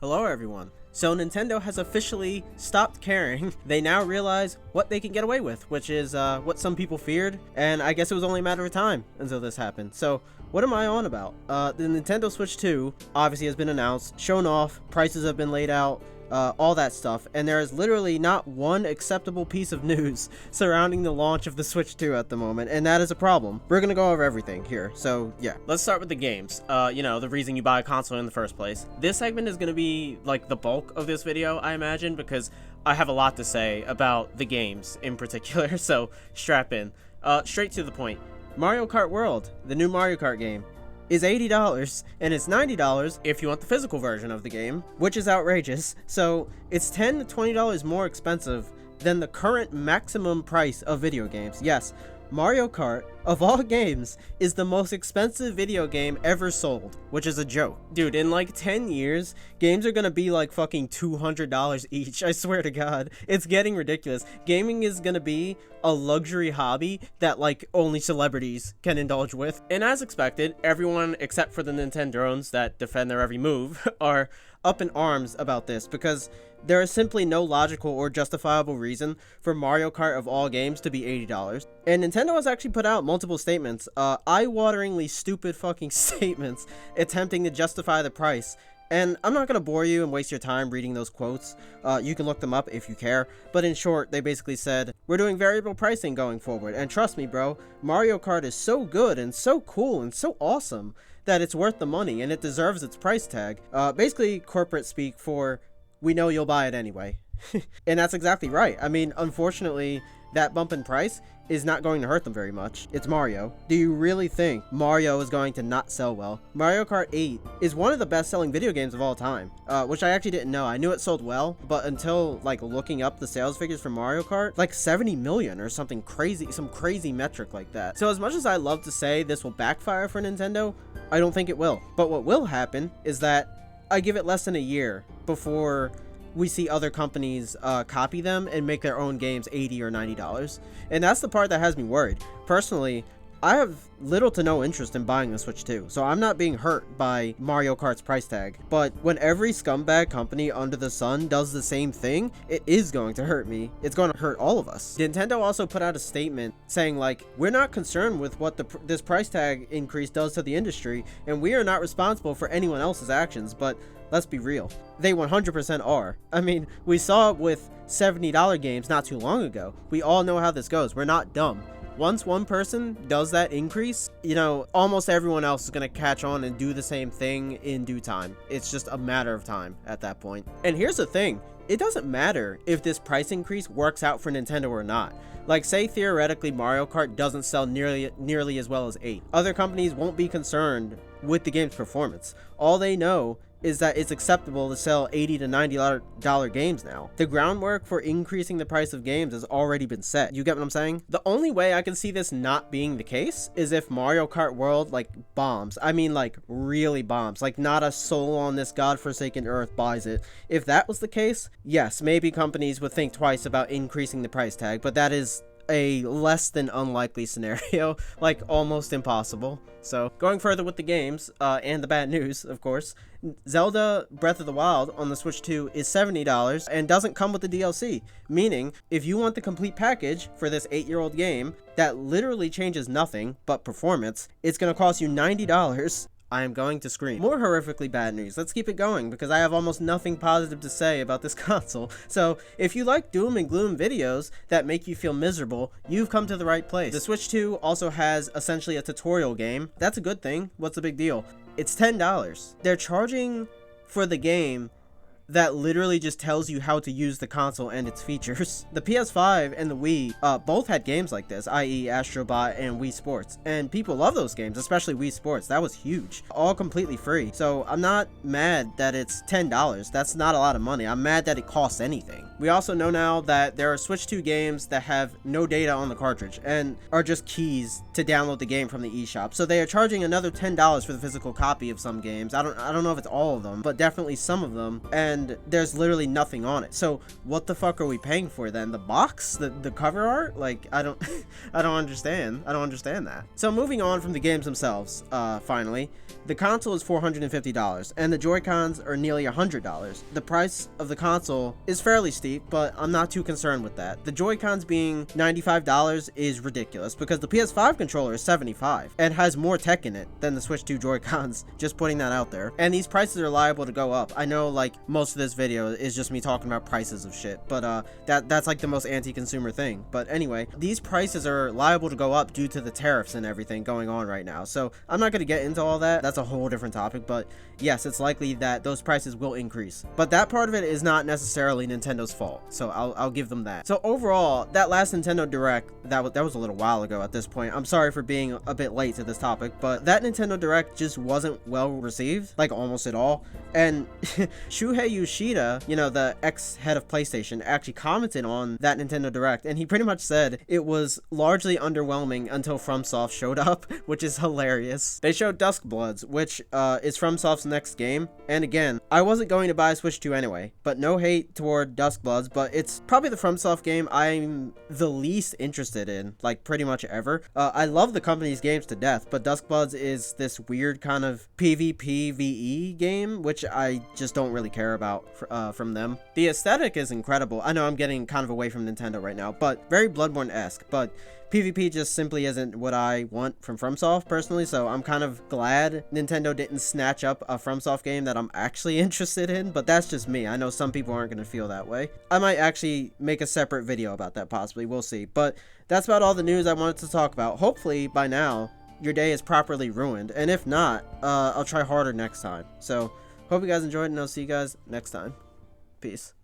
Hello everyone. So Nintendo has officially stopped caring. They now realize what they can get away with, which is what some people feared, and I guess it was only a matter of time until this happened. So what am I on about? The Nintendo Switch 2 obviously has been announced, shown off, prices have been laid out, all that stuff, and there is literally not one acceptable piece of news surrounding the launch of the Switch 2 at the moment, and that is a problem. We're gonna go over everything here, so yeah. Let's start with the games. The reason you buy a console in the first place. This segment is gonna be like the bulk of this video, I imagine, because I have a lot to say about the games in particular, so strap in. Straight to the point. Mario Kart World, the new Mario Kart game, is $80, and it's $90 if you want the physical version of the game, which is outrageous. So it's $10 to $20 more expensive than the current maximum price of video games. Yes, Mario Kart, of all games, is the most expensive video game ever sold, which is a joke. Dude, in like 10 years, games are gonna be like fucking $200 each, I swear to God. It's getting ridiculous. Gaming is gonna be a luxury hobby that like only celebrities can indulge with. And as expected, everyone except for the Nintendrones that defend their every move are up in arms about this, because there is simply no logical or justifiable reason for Mario Kart of all games to be $80. And Nintendo has actually put out multiple statements, eye-wateringly stupid fucking statements, attempting to justify the price. And I'm not going to bore you and waste your time reading those quotes. You can look them up if you care. But in short, they basically said, "We're doing variable pricing going forward. And trust me, bro, Mario Kart is so good and so cool and so awesome that it's worth the money and it deserves its price tag." Basically, corporate speak for, we know you'll buy it anyway. And that's exactly right. I mean, unfortunately, that bump in price is not going to hurt them very much. It's Mario. Do you really think Mario is going to not sell well? Mario Kart 8 is one of the best-selling video games of all time, which I actually didn't know. I knew it sold well, but until like looking up the sales figures for Mario Kart, like 70 million or something crazy, some crazy metric like that. So as much as I love to say this will backfire for Nintendo, I don't think it will. But what will happen is that I give it less than a year before we see other companies copy them and make their own games $80 or $90. And that's the part that has me worried. Personally, I have little to no interest in buying the Switch 2, so I'm not being hurt by Mario Kart's price tag. But when every scumbag company under the sun does the same thing, it is going to hurt me. It's going to hurt all of us. Nintendo also put out a statement saying like, we're not concerned with what this price tag increase does to the industry, and we are not responsible for anyone else's actions. But let's be real, they 100% are. I mean, we saw it with $70 games not too long ago. We all know how this goes. We're not dumb. Once one person does that increase, almost everyone else is going to catch on and do the same thing in due time. It's just a matter of time at that point. And here's the thing, it doesn't matter if this price increase works out for Nintendo or not. Like, say theoretically Mario Kart doesn't sell nearly as well as 8. Other companies won't be concerned with the game's performance. All they know is that it's acceptable to sell $80 to $90 games now. The groundwork for increasing the price of games has already been set. You get what I'm saying? The only way I can see this not being the case is if Mario Kart World like bombs. I mean, like really bombs. Like not a soul on this godforsaken earth buys it. If that was the case, yes, maybe companies would think twice about increasing the price tag, but that is a less than unlikely scenario, like almost impossible. So going further with the games, and the bad news, of course, Zelda Breath of the Wild on the Switch 2 is $70 and doesn't come with the DLC, meaning if you want the complete package for this 8-year-old game that literally changes nothing but performance, it's going to cost you $90. I am going to scream. More horrifically bad news. Let's keep it going because I have almost nothing positive to say about this console. So if you like doom and gloom videos that make you feel miserable, you've come to the right place. The Switch 2 also has essentially a tutorial game. That's a good thing. What's the big deal? It's $10. They're charging for the game that literally just tells you how to use the console and its features. The PS5 and the Wii both had games like this, i.e. Astro Bot and Wii Sports, and people love those games, especially Wii Sports. That was huge. All completely free. So I'm not mad that it's $10. That's not a lot of money. I'm mad that it costs anything. We also know now that there are Switch 2 games that have no data on the cartridge and are just keys to download the game from the eShop. So they are charging another $10 for the physical copy of some games. I don't know if it's all of them, but definitely some of them. And and there's literally nothing on it. So what the fuck are we paying for then? The box? The cover art? Like, I don't I don't understand. I don't understand that. So moving on from the games themselves, finally, the console is $450 and the Joy-Cons are nearly $100. The price of the console is fairly steep, but I'm not too concerned with that. The Joy-Cons being $95 is ridiculous because the PS5 controller is $75 and has more tech in it than the Switch 2 Joy-Cons. Just putting that out there. And these prices are liable to go up. I know, like, most of this video is just me talking about prices of shit, but that's like the most anti-consumer thing. But anyway, these prices are liable to go up due to the tariffs and everything going on right now. So I'm not going to get into all that. That's a whole different topic, but yes, it's likely that those prices will increase. But that part of it is not necessarily Nintendo's fault, so I'll give them that. So overall, that last Nintendo Direct, that was a little while ago at this point. I'm sorry for being a bit late to this topic, but that Nintendo Direct just wasn't well received, like almost at all. And Shuhei Yoshida, you know, the ex-head of PlayStation, actually commented on that Nintendo Direct, and he pretty much said it was largely underwhelming until FromSoft showed up, which is hilarious. They showed Duskbloods, which is FromSoft's next game, and again, I wasn't going to buy a Switch 2 anyway, but no hate toward Duskbloods, but it's probably the FromSoft game I'm the least interested in, like pretty much ever. I love the company's games to death, but Duskbloods is this weird kind of PvPvE game, which I just don't really care about from them. The aesthetic is incredible. I know I'm getting kind of away from Nintendo right now, but very Bloodborne-esque, but PvP just simply isn't what I want from FromSoft personally, so I'm kind of glad Nintendo didn't snatch up a FromSoft game that I'm actually interested in, but that's just me. I know some people aren't going to feel that way. I might actually make a separate video about that possibly, we'll see. But that's about all the news I wanted to talk about. Hopefully by now your day is properly ruined, and if not, I'll try harder next time. So hope you guys enjoyed, and I'll see you guys next time. Peace.